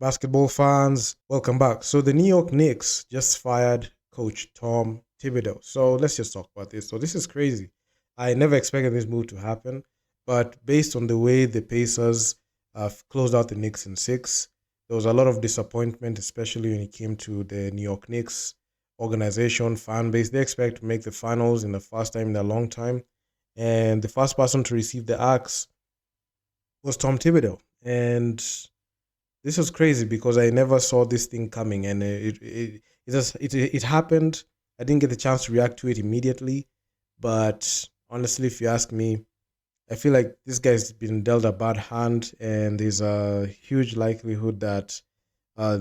Basketball fans, welcome back. So the New York Knicks just fired coach Tom Thibodeau. So let's just talk about this. So this is crazy. I never expected this move to happen, but based on the way the Pacers closed out the Knicks in six, there was a lot of disappointment, especially when it came to the New York Knicks organization, fan base. They expect to make the finals in the first time in a long time. And the first person to receive the axe was Tom Thibodeau. And this was crazy because I never saw this thing coming, and it happened. I didn't get the chance to react to it immediately, but honestly, if you ask me, I feel like this guy's been dealt a bad hand, and there's a huge likelihood that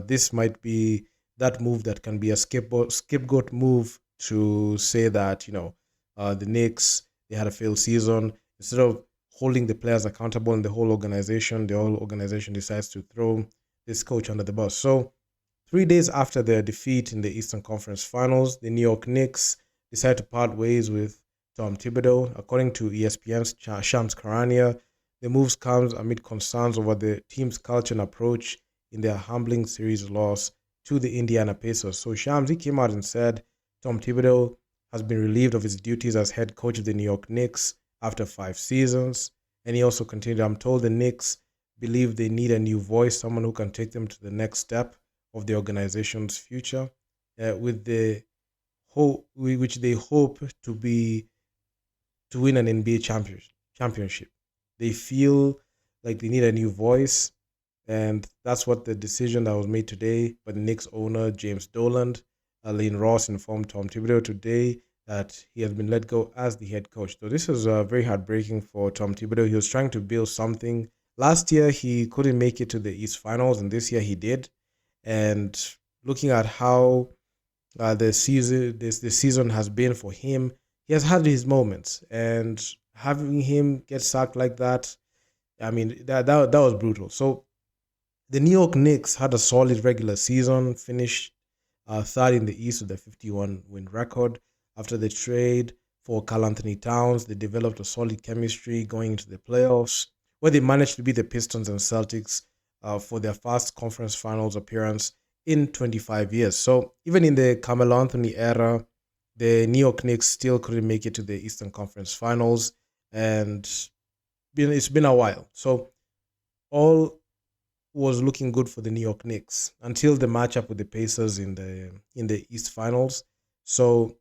this might be that move that can be a scapegoat move to say that the Knicks, they had a failed season. Instead of holding the players accountable in the whole organization decides to throw this coach under the bus. So 3 days after their defeat in the Eastern Conference Finals, the New York Knicks decided to part ways with Tom Thibodeau. According to ESPN's Shams Charania, the moves comes amid concerns over the team's culture and approach in their humbling series loss to the Indiana Pacers. So Shams, he came out and said Tom Thibodeau has been relieved of his duties as head coach of the New York Knicks after 5 seasons. And he also continued, I'm told the Knicks believe they need a new voice, someone who can take them to the next step of the organization's future, with the hope, which they hope to win an NBA championship. They feel like they need a new voice, and that's what the decision that was made today by the Knicks owner James Dolan. Lane Ross informed Tom Thibodeau today that he has been let go as the head coach. So this is very heartbreaking for Tom Thibodeau. He was trying to build something. Last year he couldn't make it to the East Finals, and this year he did. And looking at how the season has been for him, he has had his moments, and having him get sacked like that, I mean that was brutal. So the New York Knicks had a solid regular season, finished third in the East with a 51 win record. After the trade for Karl Anthony Towns, they developed a solid chemistry going into the playoffs, where they managed to beat the Pistons and Celtics for their first conference finals appearance in 25 years. So even in the Carmelo Anthony era, the New York Knicks still couldn't make it to the Eastern Conference Finals, and it's been a while. So all was looking good for the New York Knicks until the matchup with the Pacers in the East Finals. So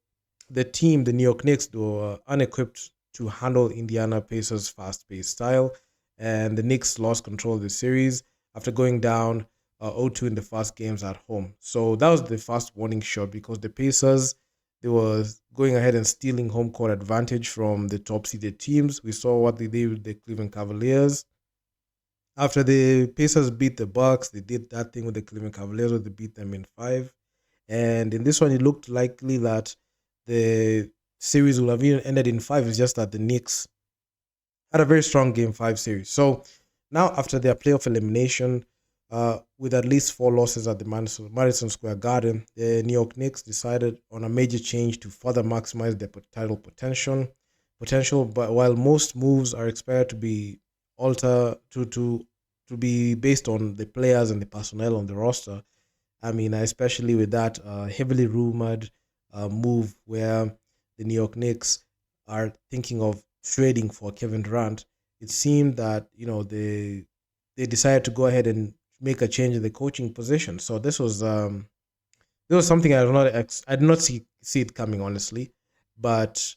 the team, the New York Knicks, they were unequipped to handle Indiana Pacers' fast-paced style, and the Knicks lost control of the series after going down 0-2 in the first games at home. So that was the first warning shot because the Pacers, they were going ahead and stealing home court advantage from the top-seeded teams. We saw what they did with the Cleveland Cavaliers. After the Pacers beat the Bucks, they did that thing with the Cleveland Cavaliers where they beat them in five. And in this one, it looked likely that the series will have even ended in five. It's just that the Knicks had a very strong game five series. So now, after their playoff elimination, with at least four losses at the Madison Square Garden, the New York Knicks decided on a major change to further maximize their title potential. But while most moves are expected to be alter to be based on the players and the personnel on the roster, I mean, especially with that heavily rumored move where the New York Knicks are thinking of trading for Kevin Durant, it seemed that they decided to go ahead and make a change in the coaching position. So this was something I did not see it coming, honestly, but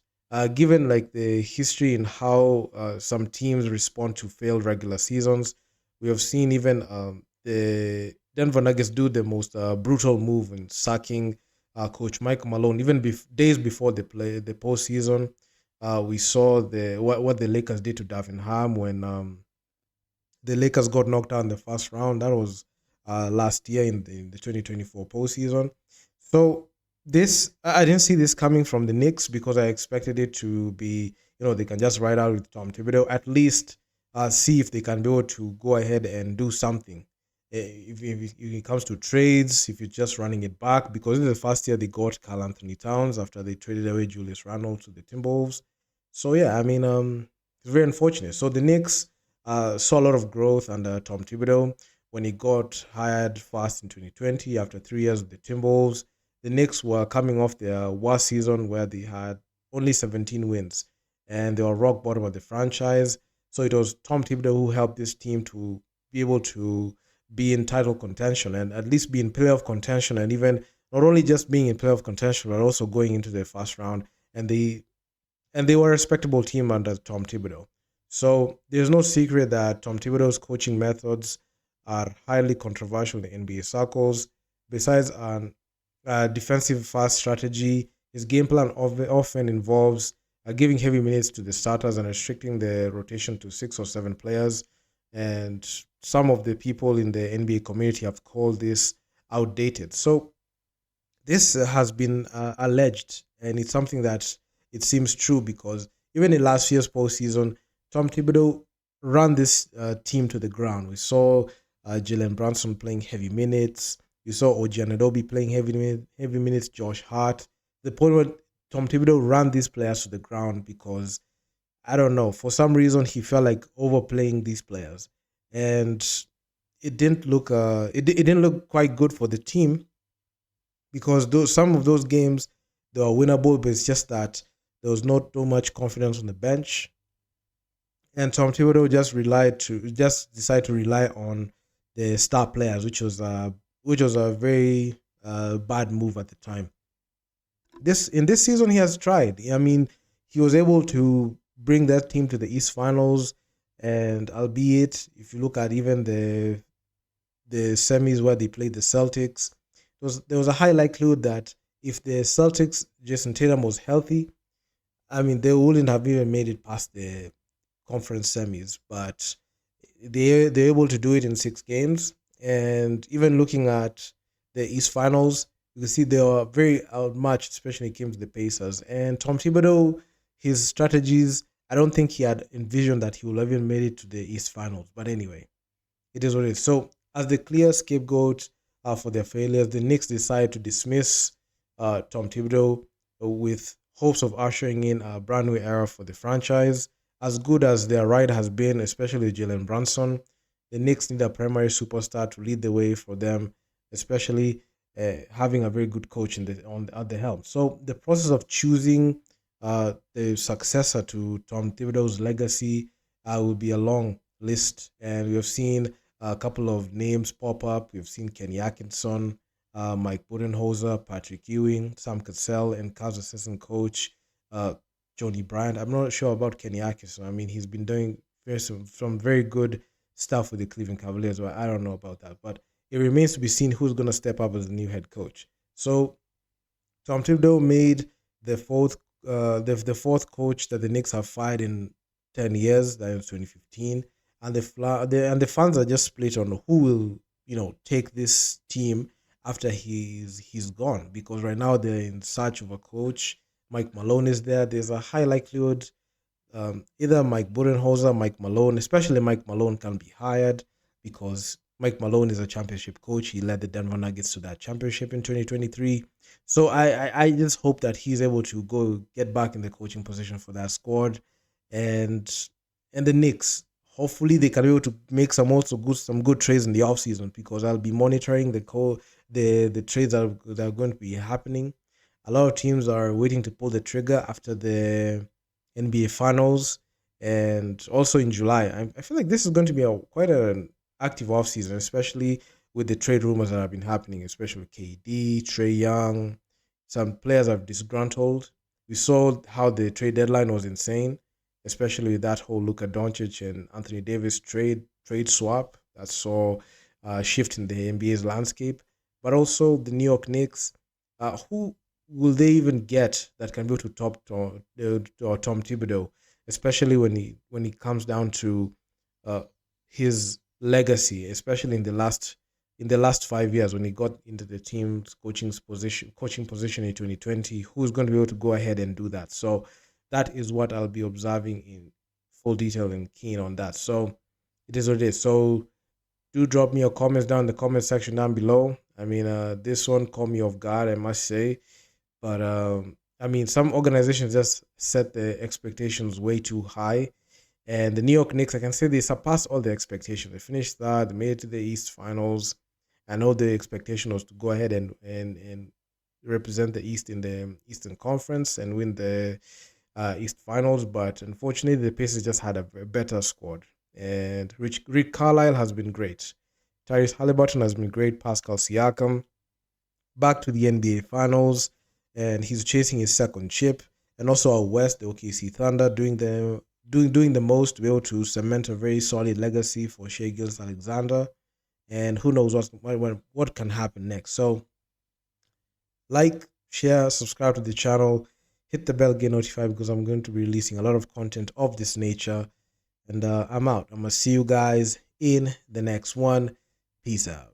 given like the history and how some teams respond to failed regular seasons, we have seen even the Denver Nuggets do the most brutal move in sacking coach Mike Malone. Even days before the postseason, we saw what the Lakers did to Darvin Ham when the Lakers got knocked out in the first round. That was last year in the 2024 postseason. So this I didn't see this coming from the Knicks because I expected it to be, they can just ride out with Tom Thibodeau, at least see if they can be able to go ahead and do something. If it comes to trades, if you're just running it back, because this is the first year they got Karl Anthony Towns after they traded away Julius Randle to the Timberwolves. So yeah, I mean, it's very unfortunate. So the Knicks saw a lot of growth under Tom Thibodeau. when he got hired fast in 2020 after 3 years with the Timberwolves. The Knicks were coming off their worst season where they had only 17 wins and they were rock bottom of the franchise. So it was Tom Thibodeau who helped this team to be able to be in title contention and at least be in playoff contention, and even not only just being in playoff contention but also going into the first round. And they were a respectable team under Tom Thibodeau. So there's no secret that Tom Thibodeau's coaching methods are highly controversial in the NBA circles. Besides an defensive fast strategy, his game plan often involves giving heavy minutes to the starters and restricting the rotation to 6 or 7 players. And some of the people in the NBA community have called this outdated. So this has been alleged, and it's something that it seems true because even in last year's postseason, Tom Thibodeau ran this team to the ground. We saw Jalen Brunson playing heavy minutes. You saw OG Anunoby playing heavy minutes. Josh Hart. The point where Tom Thibodeau ran these players to the ground because I don't know, for some reason he felt like overplaying these players, and it didn't look quite good for the team because some of those games they were winnable, but it's just that there was not too much confidence on the bench, and Tom Thibodeau just decided to rely on the star players, which was a very bad move at the time. This season he has tried. I mean, he was able to bring that team to the East Finals, and albeit if you look at even the semis where they played the Celtics, there was a high likelihood that if the Celtics Jason Tatum was healthy, I mean they wouldn't have even made it past the conference semis. But they're able to do it in 6 games, and even looking at the East Finals, you can see they were very outmatched, especially when it came to the Pacers. And Tom Thibodeau, his strategies, I don't think he had envisioned that he would have even made it to the East Finals. But anyway, it is what it is. So, as the clear scapegoat for their failures, the Knicks decide to dismiss Tom Thibodeau with hopes of ushering in a brand new era for the franchise. As good as their ride has been, especially Jalen Brunson, the Knicks need a primary superstar to lead the way for them, especially having a very good coach at the helm. So the process of choosing the successor to Tom Thibodeau's legacy will be a long list, and we have seen a couple of names pop up. We've seen Kenny Atkinson, Mike Budenholzer, Patrick Ewing, Sam Cassell, and Cavs assistant coach uh, Johnny Bryant. I'm not sure about Kenny Atkinson. I mean, he's been doing some very good stuff with the Cleveland Cavaliers, but I don't know about that. But it remains to be seen who's going to step up as the new head coach. So Tom Thibodeau made the fourth coach that the Knicks have fired in 10 years. That was 2015, and the fans are just split on who will take this team after he's gone, because right now they're in search of a coach. Mike Malone is there. There's a high likelihood either Mike Budenholzer, Mike Malone, especially Mike Malone, can be hired because Mike Malone is a championship coach. He led the Denver Nuggets to that championship in 2023. So I just hope that he's able to go get back in the coaching position for that squad, and the Knicks. Hopefully they can be able to make some good trades in the offseason, because I'll be monitoring the trades that are going to be happening. A lot of teams are waiting to pull the trigger after the NBA Finals, and also in July. I feel like this is going to be quite an active offseason, especially with the trade rumors that have been happening, especially with KD, Trey Young. Some players are disgruntled. We saw how the trade deadline was insane, especially with that whole Luka Doncic and Anthony Davis trade swap that saw a shift in the NBA's landscape. But also the New York Knicks, who will they even get that can go to Tom Thibodeau, especially when he comes down to his legacy, especially in the last 5 years when he got into the team's coaching position in 2020. Who's going to be able to go ahead and do that? So that is what I'll be observing in full detail and keen on that. So it is what it is. So do drop me your comments down in the comment section down below. I mean, this one caught me off guard, I must say. But I mean, some organizations just set the expectations way too high, And the New York Knicks, I can say they surpassed all the expectations. They finished third, they made it to the East Finals. I know the expectation was to go ahead and represent the East in the Eastern Conference and win the East Finals, but unfortunately, the Pacers just had a better squad. And Rick Carlisle has been great. Tyrese Halliburton has been great. Pascal Siakam back to the NBA Finals, and he's chasing his second chip. And also out west, the OKC Thunder doing the most to be able to cement a very solid legacy for Shea Gilgeous-Alexander. And who knows what can happen next. So like, share, subscribe to the channel, hit the bell, get notified because I'm going to be releasing a lot of content of this nature. And I'm out. I'm going to see you guys in the next one. Peace out.